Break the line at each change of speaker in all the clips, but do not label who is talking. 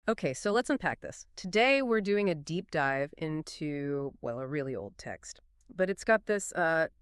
Okay, so let's unpack this. Today we're doing a deep dive into, well, a really old text. But it's got this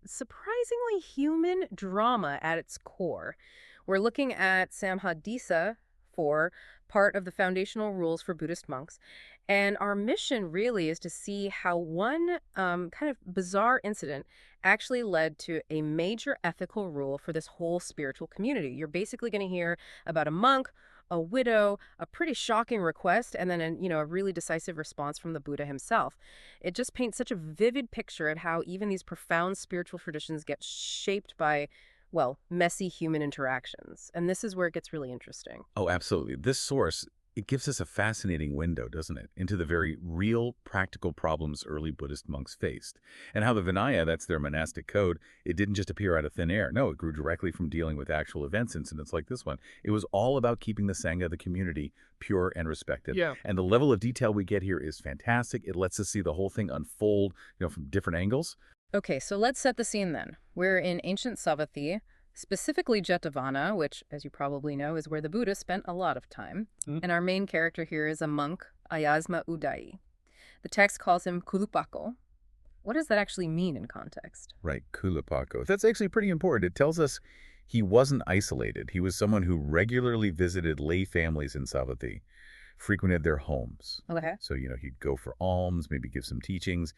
surprisingly human drama at its core. We're looking at Saṃghādisesa for part of the foundational rules for Buddhist monks. And our mission really is to see how one kind of bizarre incident actually led to a major ethical rule for this whole spiritual community. You're basically going to hear about a monk, a widow, a pretty shocking request, and then a really decisive response from the Buddha himself. It just paints such a vivid picture of how even these profound spiritual traditions get shaped by, well, messy human interactions. And this is where it gets really interesting.
Oh, absolutely. This source, it gives us a fascinating window, doesn't it, into the very real, practical problems early Buddhist monks faced. And how the Vinaya, that's their monastic code, it didn't just appear out of thin air. No, it grew directly from dealing with actual events, incidents like this one. It was all about keeping the Sangha, the community, pure and respected.
Yeah.
And the level of detail we get here is fantastic. It lets us see the whole thing unfold, from different angles.
Okay, so let's set the scene then. We're in ancient Savatthi, specifically Jetavana, which, as you probably know, is where the Buddha spent a lot of time. And our main character here is a monk, Venerable Udāyi. The text calls him Kulupako. What does that actually mean in context?
Right, Kulupako. That's actually pretty important. It tells us he wasn't isolated. He was someone who regularly visited lay families in Savatthi, frequented their homes.
Okay.
So, he'd go for alms, maybe give some teachings.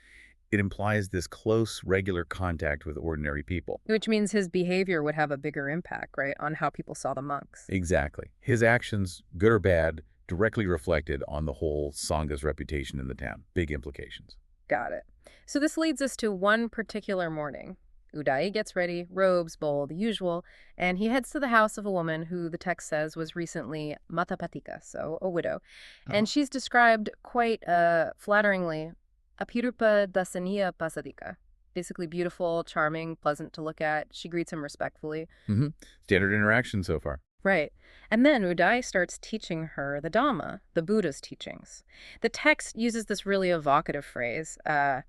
It implies this close, regular contact with ordinary people.
Which means his behavior would have a bigger impact, right, on how people saw the monks.
Exactly. His actions, good or bad, directly reflected on the whole Sangha's reputation in the town. Big implications.
Got it. So this leads us to one particular morning. Udāyi gets ready, robes, bowl, the usual, and he heads to the house of a woman who the text says was recently matapatika, so a widow. And she's described quite flatteringly, Apirupa dasaniya pasadika. Basically beautiful, charming, pleasant to look at. She greets him respectfully.
Standard interaction so far.
Right. And then Udāyi starts teaching her the Dhamma, the Buddha's teachings. The text uses this really evocative phrase, Sandasesi,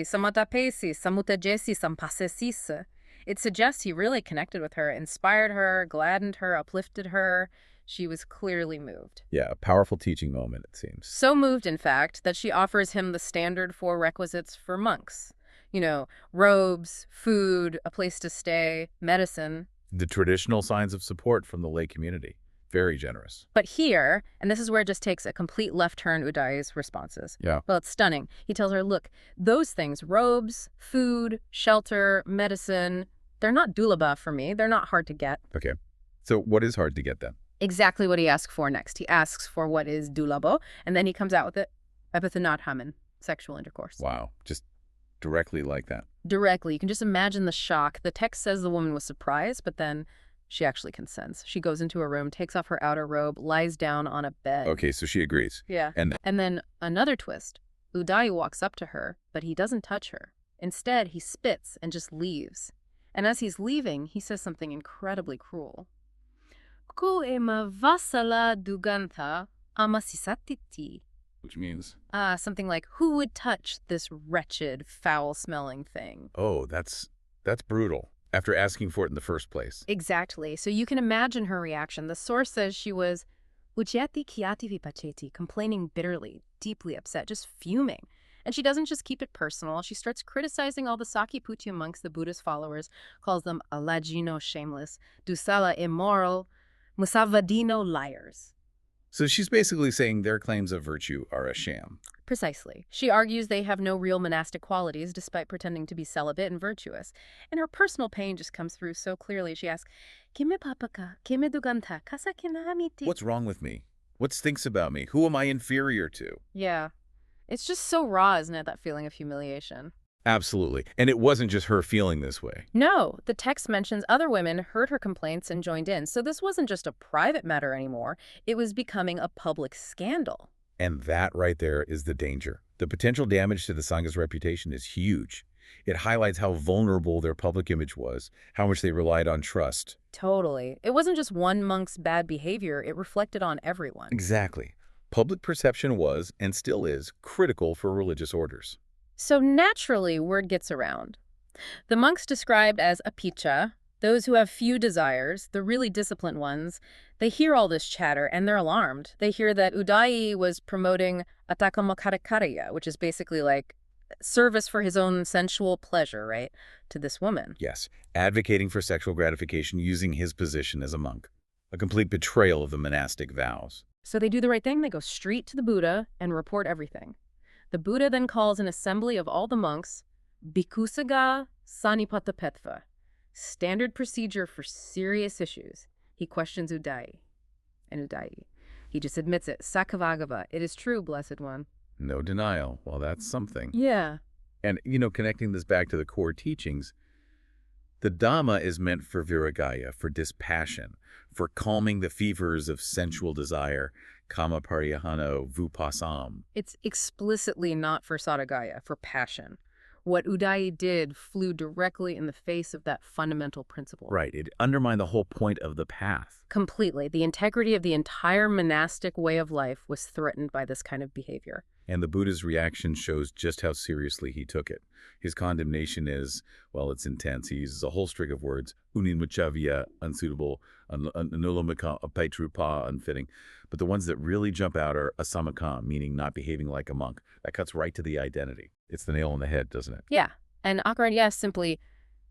samatapesi, samutajesi, sampasesisa. It suggests he really connected with her, inspired her, gladdened her, uplifted her. She was clearly moved.
Yeah, a powerful teaching moment, it seems.
So moved, in fact, that she offers him the standard 4 requisites for monks. Robes, food, a place to stay, medicine.
The traditional signs of support from the lay community. Very generous.
But here, and this is where it just takes a complete left turn, Udāyi's responses.
Yeah.
Well, it's stunning. He tells her, look, those things, robes, food, shelter, medicine, they're not dulabha for me. They're not hard to get.
Okay. So what is hard to get then?
Exactly what he asks for next. He asks for what is dulabo, and then he comes out with it, epithanathaman, sexual intercourse.
Wow. Just directly like that.
Directly. You can just imagine the shock. The text says the woman was surprised, but then she actually consents. She goes into a room, takes off her outer robe, lies down on a bed.
Okay, so she agrees.
Yeah.
And
then another twist. Udāyi walks up to her, but he doesn't touch her. Instead, he spits and just leaves. And as he's leaving, he says something incredibly cruel. Ku ema vasala dugantha amasisatiti.
which means?
Something like, who would touch this wretched, foul-smelling thing?
Oh, that's brutal. After asking for it in the first place.
Exactly. So you can imagine her reaction. The source says she was ujyati kiati vipacheti, complaining bitterly, deeply upset, just fuming. And she doesn't just keep it personal. She starts criticizing all the Sakiputya monks, the Buddhist followers, calls them alajino, shameless, dusala, immoral, musavadino, liars.
So she's basically saying their claims of virtue are a sham.
Precisely. She argues they have no real monastic qualities despite pretending to be celibate and virtuous. And her personal pain just comes through so clearly. She asks, Kime papaka, kime dugantha, kasakinamiti.
What's wrong with me? What stinks about me? Who am I inferior to?
Yeah. It's just so raw, isn't it, that feeling of humiliation?
Absolutely. And it wasn't just her feeling this way.
No, the text mentions other women heard her complaints and joined in. So this wasn't just a private matter anymore. It was becoming a public scandal.
And that right there is the danger. The potential damage to the Sangha's reputation is huge. It highlights how vulnerable their public image was, how much they relied on trust.
Totally. It wasn't just one monk's bad behavior. It reflected on everyone.
Exactly. Public perception was, and still is, critical for religious orders.
So naturally, word gets around. The monks described as apicha, Those who have few desires, the really disciplined ones, they hear all this chatter and they're alarmed. They hear that Udāyi was promoting atakamakarakarya, which is basically like service for his own sensual pleasure, right, to this woman.
Yes, advocating for sexual gratification using his position as a monk. A complete betrayal of the monastic vows.
So they do the right thing. They go straight to the Buddha and report everything. The Buddha then calls an assembly of all the monks, Bhikkhusaga Sanipatapetva, standard procedure for serious issues. He questions Udāyi. And Udāyi, he just admits it. Sakavagava, it is true, Blessed One.
No denial. Well, that's something.
Yeah.
And, connecting this back to the core teachings, the Dhamma is meant for viragaya, for dispassion, for calming the fevers of sensual desire, kama pariyahano vupasam.
It's explicitly not for sadagaya, for passion. What Udāyi did flew directly in the face of that fundamental principle.
Right. It undermined the whole point of the path.
Completely. The integrity of the entire monastic way of life was threatened by this kind of behavior.
And the Buddha's reaction shows just how seriously he took it. His condemnation is, well, it's intense. He uses a whole string of words, uninmuchavia, unsuitable, anulamika, apaitrupa, unfitting. But the ones that really jump out are asamakam, meaning not behaving like a monk. That cuts right to the identity. It's the nail on the head, doesn't it?
Yeah. And akaranya is simply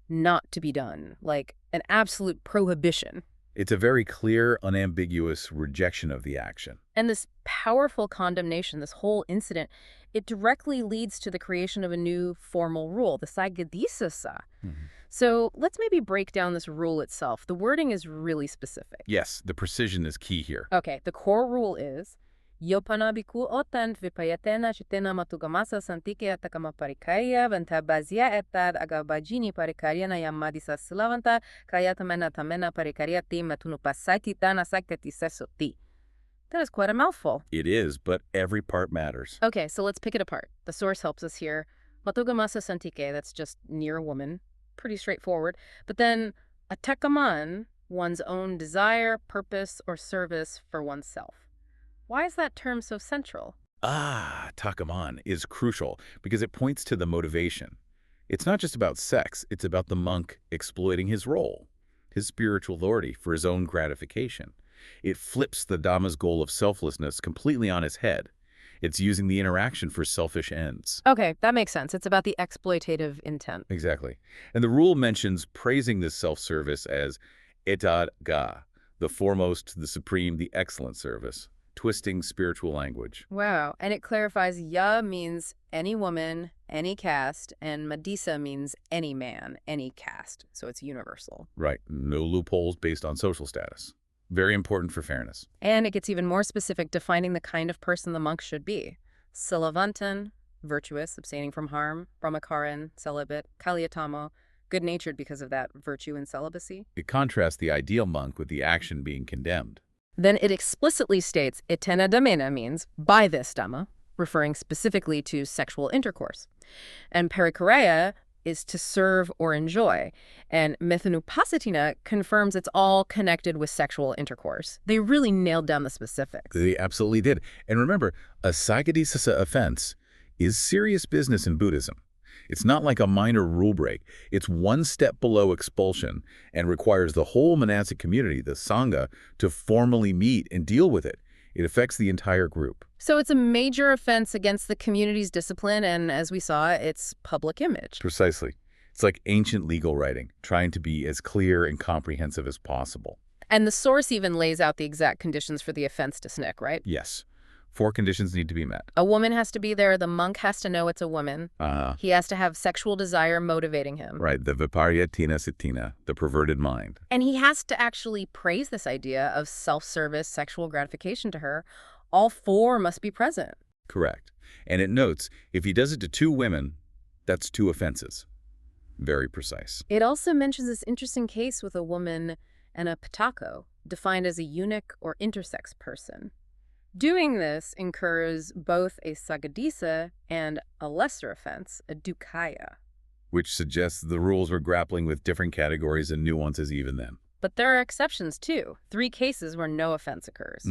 not to be done, like an absolute prohibition.
It's a very clear, unambiguous rejection of the action.
And this powerful condemnation, this whole incident, it directly leads to the creation of a new formal rule, the Saṅghādisesa. So let's maybe break down this rule itself. The wording is really specific.
Yes, the precision is key here.
Okay, the core rule is Yopana biku otant vipayatena chitena matugamasa santike atakama parikaya vantabazia etad agabajini parikarya na yamadisa silavanta kayatamena tamena parikaryati matunupasati tana saktati sesoti. That is quite a mouthful.
It is, but every part matters.
Okay, so let's pick it apart. The source helps us here. Matugamasa santike, that's just near a woman. Pretty straightforward. But then atakaman, one's own desire, purpose, or service for oneself. Why is that term so central?
Takaman is crucial because it points to the motivation. It's not just about sex, it's about the monk exploiting his role, his spiritual authority for his own gratification. It flips the Dhamma's goal of selflessness completely on its head. It's using the interaction for selfish ends.
Okay, that makes sense. It's about the exploitative intent.
Exactly. And the rule mentions praising this self-service as etad ga, the foremost, the supreme, the excellent service. Twisting spiritual language.
Wow. And it clarifies ya means any woman, any caste, and madisa means any man, any caste. So it's universal.
Right. No loopholes based on social status. Very important for fairness.
And it gets even more specific, defining the kind of person the monk should be. Silavantan, virtuous, abstaining from harm. Brahmakaran, celibate. Kalyatamo, good-natured because of that virtue and celibacy.
It contrasts the ideal monk with the action being condemned.
Then it explicitly states itena damena means by this Dhamma, referring specifically to sexual intercourse. And parikareya is to serve or enjoy. And methanupasatina confirms it's all connected with sexual intercourse. They really nailed down the specifics.
They absolutely did. And remember, a Saṅghādisesa offense is serious business in Buddhism. It's not like a minor rule break. It's one step below expulsion and requires the whole monastic community, the Sangha, to formally meet and deal with it. It affects the entire group.
So it's a major offense against the community's discipline and, as we saw, its public image.
Precisely. It's like ancient legal writing, trying to be as clear and comprehensive as possible.
And the source even lays out the exact conditions for the offense to snick, right?
Yes. 4 conditions need to be met.
A woman has to be there. The monk has to know it's a woman. He has to have sexual desire motivating him.
Right, the viparyatina sitina, the perverted mind.
And he has to actually praise this idea of self-service, sexual gratification to her. All 4 must be present.
Correct. And it notes, if he does it to 2 women, that's 2 offenses. Very precise.
It also mentions this interesting case with a woman and a patako, defined as a eunuch or intersex person. Doing this incurs both a Saṅghādisa and a lesser offense, a dukkhaya.
Which suggests the rules were grappling with different categories and nuances even then.
But there are exceptions, too. 3 cases where no offense occurs.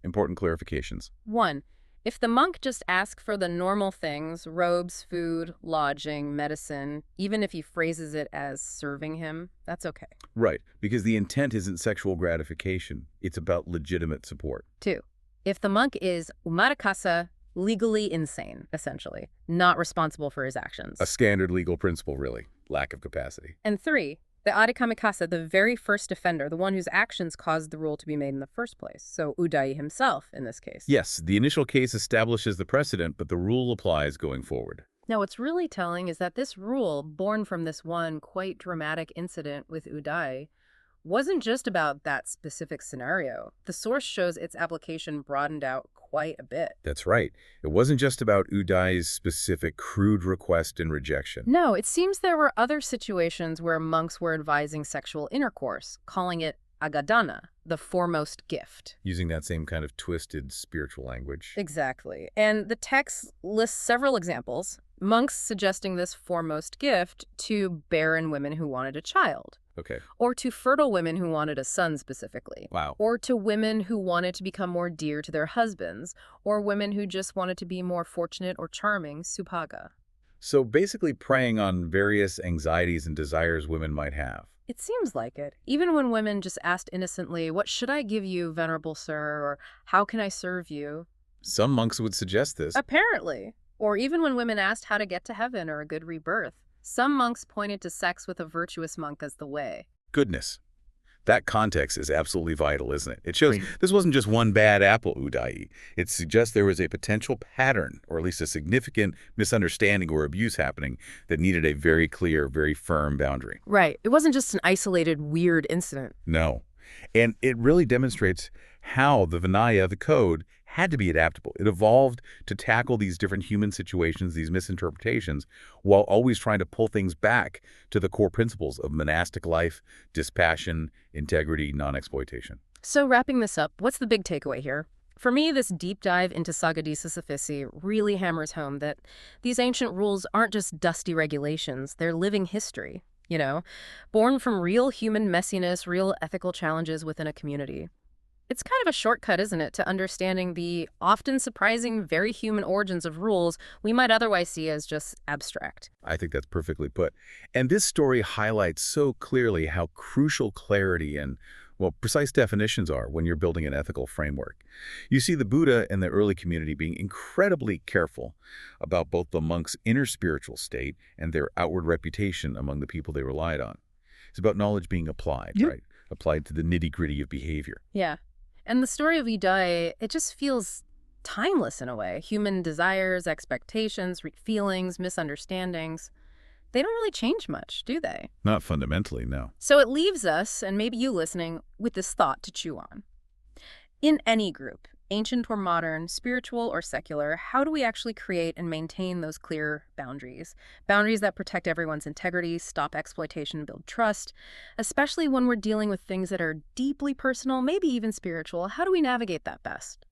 Important clarifications.
1. If the monk just asks for the normal things, robes, food, lodging, medicine, even if he phrases it as serving him, that's okay.
Right, because the intent isn't sexual gratification. It's about legitimate support.
2. If the monk is umarakasa, legally insane, essentially, not responsible for his actions.
A standard legal principle, really. Lack of capacity.
And 3, the adikamikasa, the very first offender, the one whose actions caused the rule to be made in the first place. So Udāyi himself in this case.
Yes, the initial case establishes the precedent, but the rule applies going forward.
Now, what's really telling is that this rule, born from this one quite dramatic incident with Udāyi, wasn't just about that specific scenario. The source shows its application broadened out quite a bit.
That's right. It wasn't just about Udāyi's specific crude request and rejection.
No, it seems there were other situations where monks were advising sexual intercourse, calling it agadana, the foremost gift.
Using that same kind of twisted spiritual language.
Exactly. And the text lists several examples, monks suggesting this foremost gift to barren women who wanted a child.
Okay.
Or to fertile women who wanted a son specifically.
Wow.
Or to women who wanted to become more dear to their husbands. Or women who just wanted to be more fortunate or charming, subhaga.
So basically preying on various anxieties and desires women might have.
It seems like it. Even when women just asked innocently, "What should I give you, venerable sir?" or "How can I serve you?"
Some monks would suggest this.
Apparently. Or even when women asked how to get to heaven or a good rebirth. Some monks pointed to sex with a virtuous monk as the way.
Goodness. That context is absolutely vital, isn't it? It shows this wasn't just one bad apple, Udāyi. It suggests there was a potential pattern, or at least a significant misunderstanding or abuse happening that needed a very clear, very firm boundary.
Right. It wasn't just an isolated, weird incident.
No. And it really demonstrates how the Vinaya, the code, had to be adaptable. It evolved to tackle these different human situations, these misinterpretations, while always trying to pull things back to the core principles of monastic life, dispassion, integrity, non-exploitation.
So wrapping this up, what's the big takeaway here? For me, this deep dive into Saṅghādisesa really hammers home that these ancient rules aren't just dusty regulations, they're living history, born from real human messiness, real ethical challenges within a community. It's kind of a shortcut, isn't it, to understanding the often surprising, very human origins of rules we might otherwise see as just abstract.
I think that's perfectly put. And this story highlights so clearly how crucial clarity and, precise definitions are when you're building an ethical framework. You see the Buddha and the early community being incredibly careful about both the monks' inner spiritual state and their outward reputation among the people they relied on. It's about knowledge being applied, right? Applied to the nitty-gritty of behavior.
Yeah. And the story of Udāyi, it just feels timeless in a way. Human desires, expectations, feelings, misunderstandings, they don't really change much, do they?
Not fundamentally, no.
So it leaves us, and maybe you listening, with this thought to chew on. In any group, ancient or modern, spiritual or secular, how do we actually create and maintain those clear boundaries? Boundaries that protect everyone's integrity, stop exploitation, build trust, especially when we're dealing with things that are deeply personal, maybe even spiritual. How do we navigate that best?